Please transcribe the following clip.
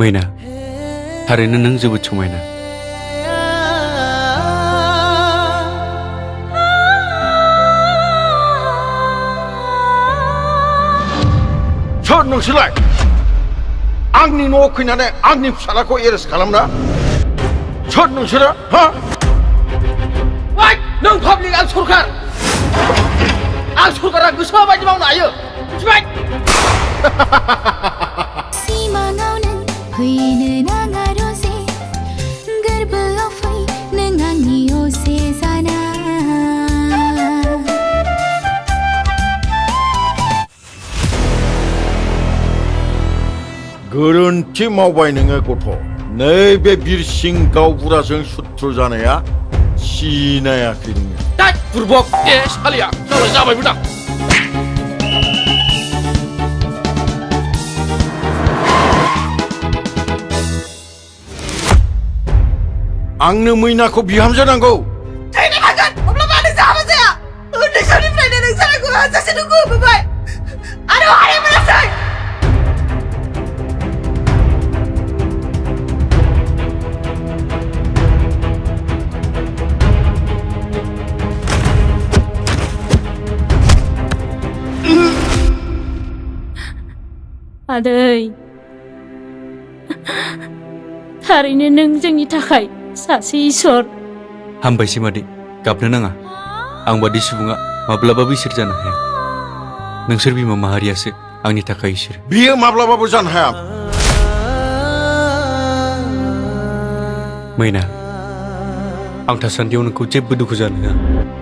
मैना थारैनो नों जोबोद समायना सोर नोंसोरलाय आंनि न'आव फैनानै आंनि फिसालाखौ एरेस्ट खालामना सोर नोंसोरो हा ओइ नों पाब्लिक आं सरकारा गोसो बायदि मावनो हायो मिथिबाय सिमाङावनो फैनो नाङा रजे गोरबोआव फै नों आंनि असे जाना गोरोन्थि मावबाय नोङो गथ' नैबे बिरसिं गावबुराजों सुथ्रु जानाया सिनायाखै नोङो दा बुरबक ए सालिया जाबायबो दा आंनो मैनाखौ बिहामजो नांगौ थैनो हागोन अब्ला मानो जाबा जाया उन्दै समनिफ्रायनो नोंसोरखौ हाजासे नंगौ होबोबाय आरो हाय मोनासै आदै थारैनो नों जोंनि थाखाय सासे इसोर हामबायसै मादै गाबनो नाङा आं बादि सुबुङा माब्लाबाबो इसोर जानो हाया नोंसोर बिमा माहारियासो आंनि थाखाय इसोर बियो माब्लाबाबो जानो हाया मैना आं थासान्दियाव नोंखौ जेबो दुखु जानो होआ